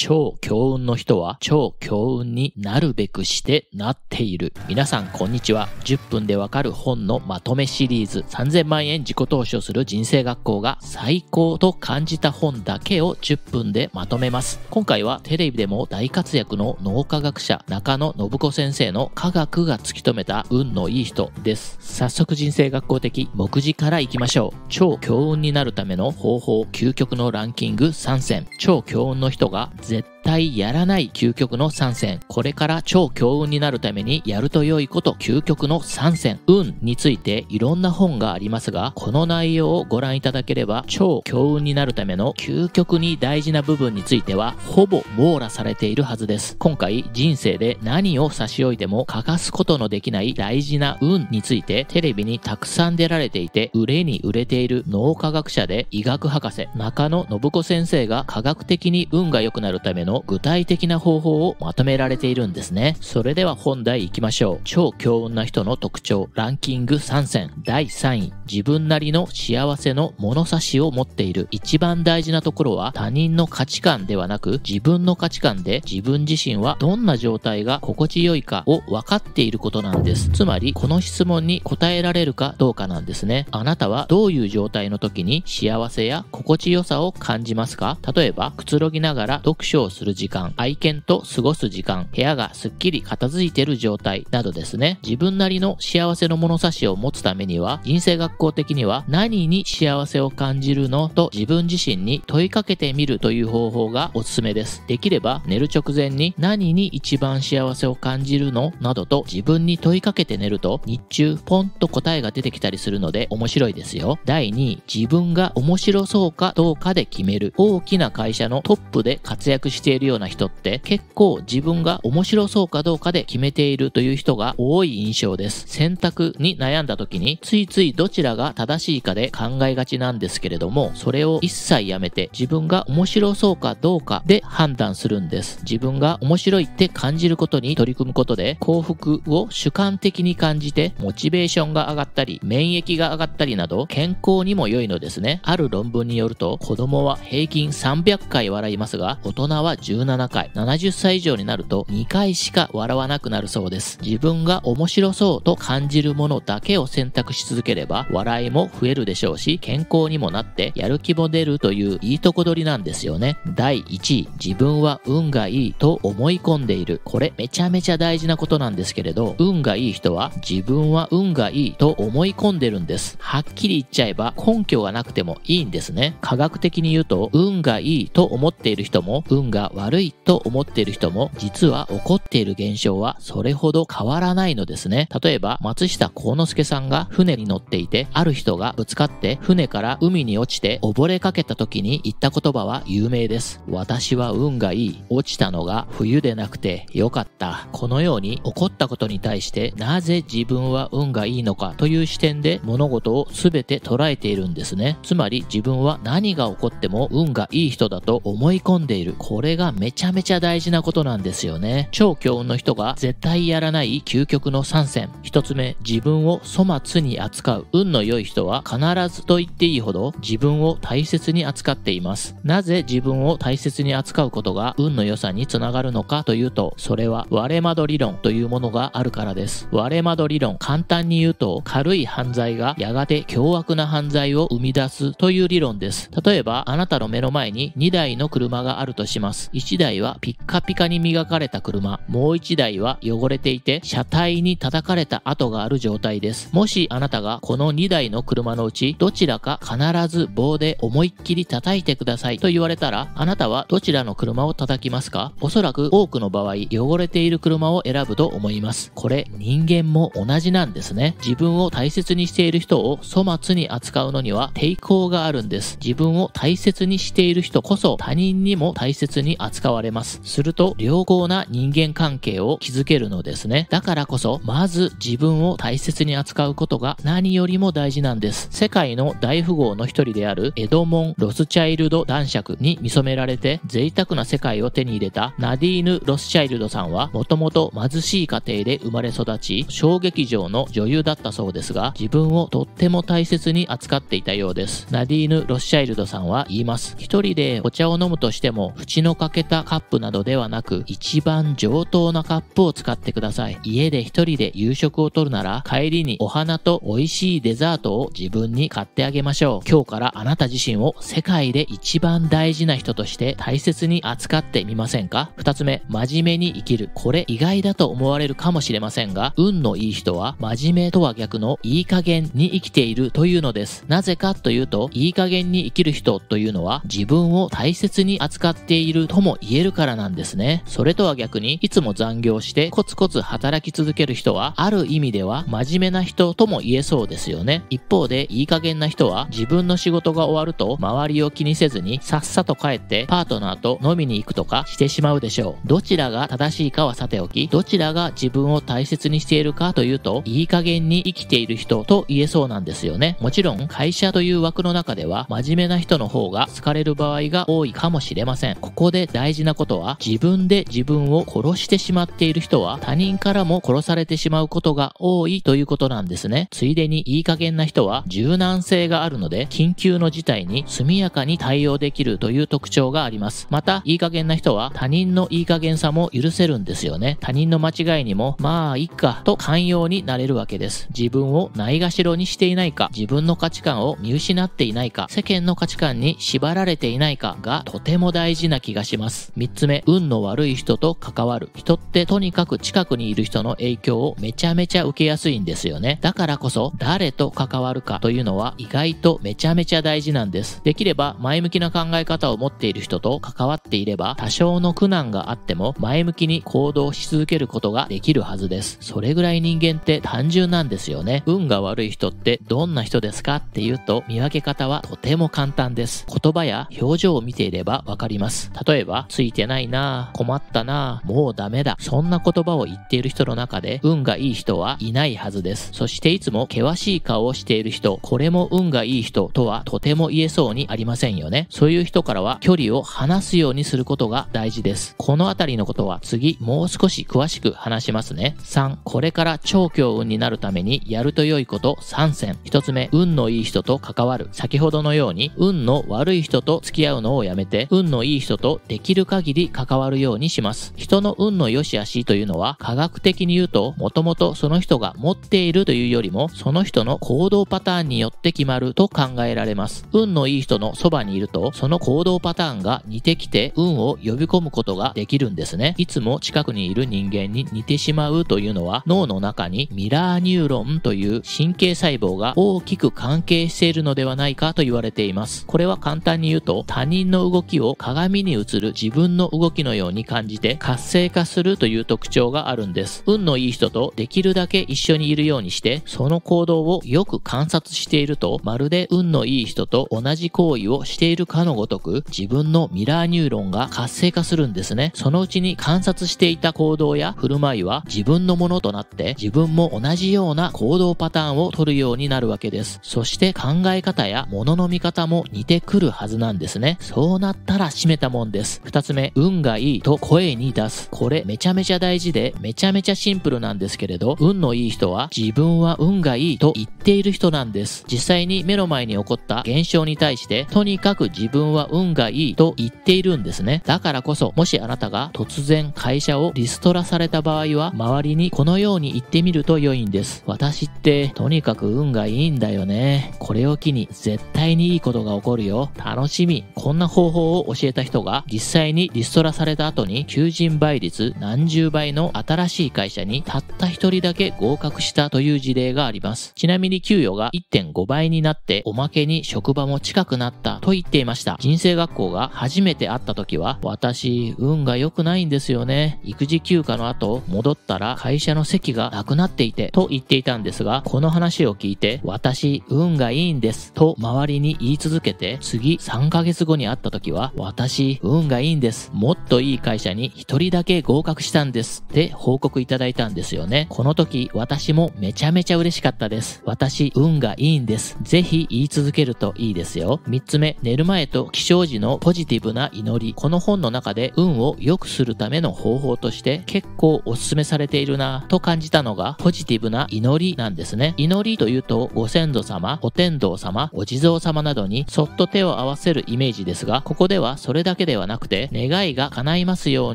超強運の人は超強運になるべくしてなっている。皆さんこんにちは。10分でわかる本のまとめシリーズ、3000万円自己投資をする人生学校が最高と感じた本だけを10分でまとめます。今回はテレビでも大活躍の脳科学者中野信子先生の科学が突き止めた運のいい人です。早速人生学校的目次からいきましょう。超強運になるための方法究極のランキング3選。超強運の人が絶対やらない究極の3選。これから超強運になるためにやると良いこと究極の3選。運についていろんな本がありますが、この内容をご覧いただければ超強運になるための究極に大事な部分についてはほぼ網羅されているはずです。今回人生で何を差し置いても欠かすことのできない大事な運についてテレビにたくさん出られていて売れに売れている脳科学者で医学博士中野信子先生が科学的に運が良くなるための具体的な方法をまとめられているんですね。それでは本題行きましょう。超強運な人の特徴ランキング3選。第3位、自分なりの幸せの物差しを持っている。一番大事なところは他人の価値観ではなく自分の価値観で自分自身はどんな状態が心地よいかを分かっていることなんです。つまりこの質問に答えられるかどうかなんですね。あなたはどういう状態の時に幸せや心地よさを感じますか？例えばくつろぎながら読書をする時間、愛犬と過ごす時間、部屋がすっきり片付いている状態などですね。自分なりの幸せの物差しを持つためには人生学校的には何に幸せを感じるのと自分自身に問いかけてみるという方法がおすすめです。できれば寝る直前に何に一番幸せを感じるのなどと自分に問いかけて寝ると日中ポンと答えが出てきたりするので面白いですよ。第2位、自分が面白そうかどうかで決める。大きな会社のトップで活躍しているような人って結構自分が面白そうかどうかで決めているという人が多い印象です。選択に悩んだ時についついどちらが正しいかで考えがちなんですけれども、それを一切やめて自分が面白そうかどうかで判断するんです。自分が面白いって感じることに取り組むことで幸福を主観的に感じてモチベーションが上がったり免疫が上がったりなど健康にも良いのですね。ある論文によると子供は平均300回笑いますが大人は17回、70歳以上になると2回しか笑わなくなるそうです。自分が面白そうと感じるものだけを選択し続ければ笑いも増えるでしょうし健康にもなってやる気も出るといういいとこ取りなんですよね。第1位、自分は運がいいと思い込んでいる。これめちゃめちゃ大事なことなんですけれど、運がいい人は自分は運がいいと思い込んでるんです。はっきり言っちゃえば根拠がなくてもいいんですね。科学的に言うと運がいいと思っている人も運が悪いと思っている人も実は起こっている現象はそれほど変わらないのですね。例えば松下幸之助さんが船に乗っていてある人がぶつかって船から海に落ちて溺れかけた時に言った言葉は有名です。私は運がいい。落ちたのが冬でなくてよかった。このように起こったことに対してなぜ自分は運がいいのかという視点で物事を全て捉えているんですね。つまり自分は何が起こっても運がいい人だと思い込んでいる。これがめちゃめちゃ大事なことなんですよね。超強運の人が絶対やらない究極の3選。1つ目、自分を粗末に扱う。運の良い人は必ずと言っていいほど自分を大切に扱っています。なぜ自分を大切に扱うことが運の良さにつながるのかというと、それは割れ窓理論というものがあるからです。割れ窓理論、簡単に言うと軽い犯罪がやがて凶悪な犯罪を生み出すという理論です。例えばあなたの目の前に2台の車があるとします。1台はピッカピカに磨かれた車、もう1台は汚れていて車体に叩かれた跡がある状態です。もしあなたがこの2台の車のうちどちらか必ず棒で思いっきり叩いてくださいと言われたらあなたはどちらの車を叩きますか？おそらく多くの場合汚れている車を選ぶと思います。これ人間も同じなんですね。自分を大切にしている人を粗末に扱うのには抵抗があるんです。自分を大切にしている人こそ他人にも大切に扱われます。すると良好な人間関係を築けるのですね。だからこそまず自分を大切に扱うことが何よりも大事なんです。世界の大富豪の一人であるエドモン・ロスチャイルド男爵に見初められて贅沢な世界を手に入れたナディーヌ・ロスチャイルドさんはもともと貧しい家庭で生まれ育ち小劇場の女優だったそうですが自分をとっても大切に扱っていたようです。ナディーヌ・ロスチャイルドさんは言います。一人でお茶を飲むとしても縁のかけたカップなどではなく、一番上等なカップを使ってください。家で一人で夕食をとるなら、帰りにお花と美味しいデザートを自分に買ってあげましょう。今日からあなた自身を世界で一番大事な人として大切に扱ってみませんか？二つ目、真面目に生きる。これ意外だと思われるかもしれませんが、運のいい人は真面目とは逆のいい加減に生きているというのです。なぜかというと、いい加減に生きる人というのは自分を大切に扱っているとも言えるからなんですね。それとは逆に、いつも残業してコツコツ働き続ける人は、ある意味では真面目な人とも言えそうですよね。一方で、いい加減な人は自分の仕事が終わると周りを気にせずにさっさと帰ってパートナーと飲みに行くとかしてしまうでしょう。どちらが正しいかはさておき、どちらが自分を大切にしているかというと、いい加減に生きている人と言えそうなんですよね。もちろん会社という枠の中では真面目な人の方が好かれる場合が多いかもしれません。ここで大事なことは、自分で自分を殺してしまっている人は他人からも殺されてしまうことが多いということなんですね。ついでにいい加減な人は柔軟性があるので、緊急の事態に速やかに対応できるという特徴があります。また、いい加減な人は他人のいい加減さも許せるんですよね。他人の間違いにも、まあいいかと寛容になれるわけです。自分をないがしろにしていないか、自分の価値観を見失っていないか、世間の価値観に縛られていないかがとても大事な気がします。三つ目、運の悪い人と関わる。人ってとにかく近くにいる人の影響をめちゃめちゃ受けやすいんですよね。だからこそ、誰と関わるかというのは意外とめちゃめちゃ大事なんです。できれば前向きな考え方を持っている人と関わっていれば、多少の苦難があっても前向きに行動し続けることができるはずです。それぐらい人間って単純なんですよね。運が悪い人ってどんな人ですかっていうと、見分け方はとても簡単です。言葉や表情を見ていればわかります。例えば、ついてないなぁ、困ったなぁ、もうダメだ。そんな言葉を言っている人の中で運がいい人はいないはずです。そしていつも険しい顔をしている人、これも運がいい人とはとても言えそうにありませんよね。そういう人からは距離を離すようにすることが大事です。このあたりのことは次もう少し詳しく話しますね。3、これから超強運になるためにやると良いこと3選。1つ目、運のいい人と関わる。先ほどのように運の悪い人と付き合うのをやめて、運のいい人とできる限り関わるようにします。人の運の良し悪しというのは科学的に言うと、もともとその人が持っているというよりも、その人の行動パターンによって決まると考えられます。運のいい人のそばにいると、その行動パターンが似てきて運を呼び込むことができるんですね。いつも近くにいる人間に似てしまうというのは、脳の中にミラーニューロンという神経細胞が大きく関係しているのではないかと言われています。これは簡単に言うと、他人の動きを鏡に映る自分の動きのように感じて活性化するという特徴があるんです。運のいい人とできるだけ一緒にいるようにして、その行動をよく観察していると、まるで運のいい人と同じ行為をしているかのごとく、自分のミラーニューロンが活性化するんですね。そのうちに観察していた行動や振る舞いは自分のものとなって、自分も同じような行動パターンを取るようになるわけです。そして考え方や物の見方も似てくるはずなんですね。そうなったら締めたもんです。2つ目、運がいいと声に出す。これめちゃめちゃ大事で、めちゃめちゃシンプルなんですけれど、運のいい人は自分は運がいいと言っている人なんです。実際に目の前に起こった現象に対して、とにかく自分は運がいいと言っているんですね。だからこそ、もしあなたが突然会社をリストラされた場合は、周りにこのように言ってみると良いんです。私ってとにかく運がいいんだよね。これを機に絶対にいいことが起こるよ。楽しみ。こんな方法を教えた人が実際にリストラされた後に求人倍率何十倍の新しい会社にたった一人だけ合格したという事例があります。ちなみに給与が 1.5 倍になっておまけに職場も近くなったと言っていました。人生学校が初めて会った時は、私運が良くないんですよね。育児休暇の後戻ったら会社の席がなくなっていてと言っていたんですが、この話を聞いて私運がいいんですと周りに言い続けて、次3ヶ月後に会った時は私運がいいんです。もっといい会社に一人だけ合格したんですって報告いただいたんですよね。この時私もめちゃめちゃ嬉しかったです。私運がいいんです。ぜひ言い続けるといいですよ。3つ目、寝る前と起床時のポジティブな祈り。この本の中で運を良くするための方法として結構お勧めされているなと感じたのがポジティブな祈りなんですね。祈りというとご先祖様、お天道様、お地蔵様などにそっと手を合わせるイメージですが、ここではそれだけではななくて、願いが叶いますよう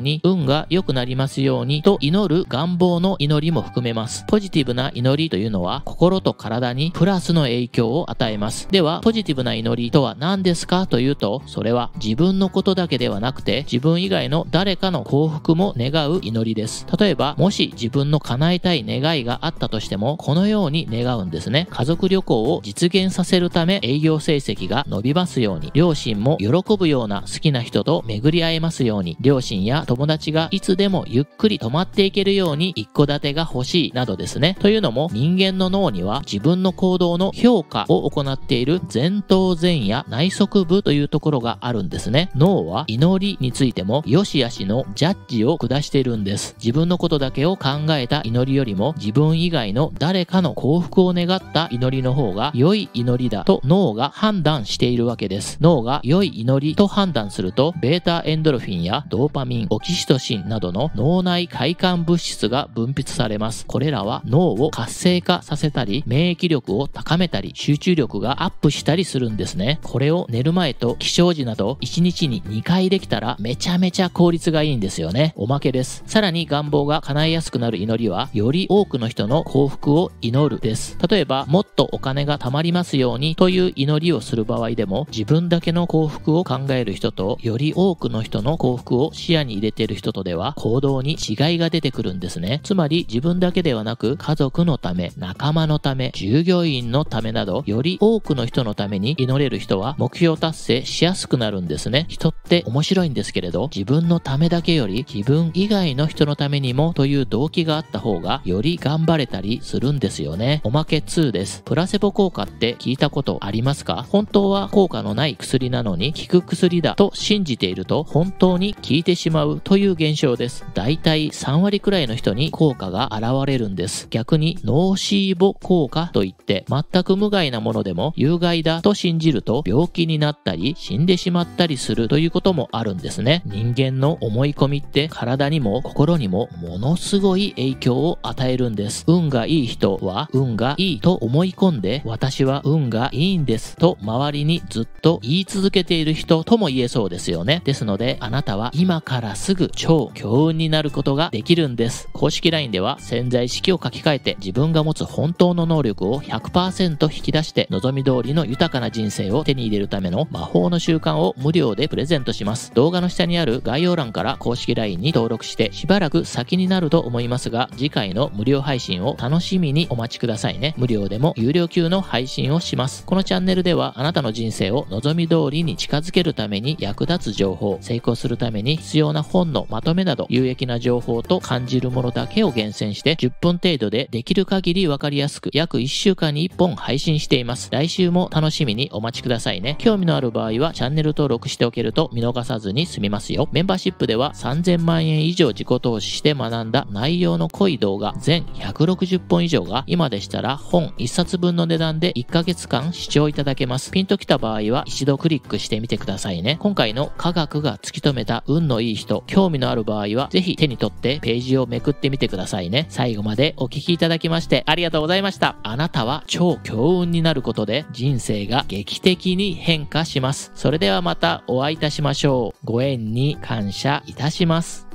に、運が良くなりますようにと祈る願望の祈りも含めます。ポジティブな祈りというのは、心と体にプラスの影響を与えます。では、ポジティブな祈りとは何ですかというと、それは自分のことだけではなくて、自分以外の誰かの幸福も願う祈りです。例えば、もし自分の叶えたい願いがあったとしても、このように願うんですね。家族旅行を実現させるため営業成績が伸びますように、両親も喜ぶような好きな人と巡り合えますように、両親や友達がいつでもゆっくり泊まっていけるように一戸建てが欲しいなどですね。というのも、人間の脳には自分の行動の評価を行っている前頭前野内側部というところがあるんですね。脳は祈りについても良し悪しのジャッジを下しているんです。自分のことだけを考えた祈りよりも、自分以外の誰かの幸福を願った祈りの方が良い祈りだと脳が判断しているわけです。脳が良い祈りと判断すると、ベータエンドルフィンやドーパミン、オキシトシンなどの脳内快感物質が分泌されます。これらは脳を活性化させたり、免疫力を高めたり、集中力がアップしたりするんですね。これを寝る前と起床時など1日に2回できたらめちゃめちゃ効率がいいんですよね。おまけです。さらに願望が叶えやすくなる祈りは、より多くの人の幸福を祈るです。例えば、もっとお金が貯まりますようにという祈りをする場合でも、自分だけの幸福を考える人と、より多くの人の幸福を視野に入れている人とでは、行動に違いが出てくるんですね。つまり、自分だけではなく、家族のため、仲間のため、従業員のためなど、より多くの人のために祈れる人は、目標達成しやすくなるんですね。人って面白いんですけれど、自分のためだけより、自分以外の人のためにもという動機があった方が、より頑張れたりするんですよね。おまけ2です。プラセボ効果って聞いたことありますか？本当は効果のない薬なのに効く薬だと信じていると本当に効いてしまうという現象です。だいたい3割くらいの人に効果が現れるんです。逆にノーシーボ効果といって全く無害なものでも有害だと信じると病気になったり死んでしまったりするということもあるんですね。人間の思い込みって体にも心にもものすごい影響を与えるんです。運がいい人は運がいいと思い込んで、私は運がいいんですと周りにずっと言い続けている人とも言えそうですよね。ですので、あなたは今からすぐ超強運になることができるんです。公式 LINE では潜在意識を書き換えて自分が持つ本当の能力を 100% 引き出して望み通りの豊かな人生を手に入れるための魔法の習慣を無料でプレゼントします。動画の下にある概要欄から公式 LINE に登録してしばらく先になると思いますが、次回の無料配信を楽しみにお待ちくださいね。無料でも有料級の配信をします。このチャンネルではあなたの人生を望み通りに近づけるために役立つ情報、成功するために必要な本のまとめなど有益な情報と感じるものだけを厳選して10分程度でできる限りわかりやすく約1週間に1本配信しています。来週も楽しみにお待ちくださいね。興味のある場合はチャンネル登録しておけると見逃さずに済みますよ。メンバーシップでは3000万円以上自己投資して学んだ内容の濃い動画全160本以上が今でしたら本1冊分の値段で1ヶ月間視聴いただけます。ピンときた場合は一度クリックしてみてくださいね。今回の科学が突き止めた運のいい人、興味のある場合はぜひ手に取ってページをめくってみてくださいね。最後までお聞きいただきましてありがとうございました。あなたは超強運になることで人生が劇的に変化します。それではまたお会いいたしましょう。ご縁に感謝いたします。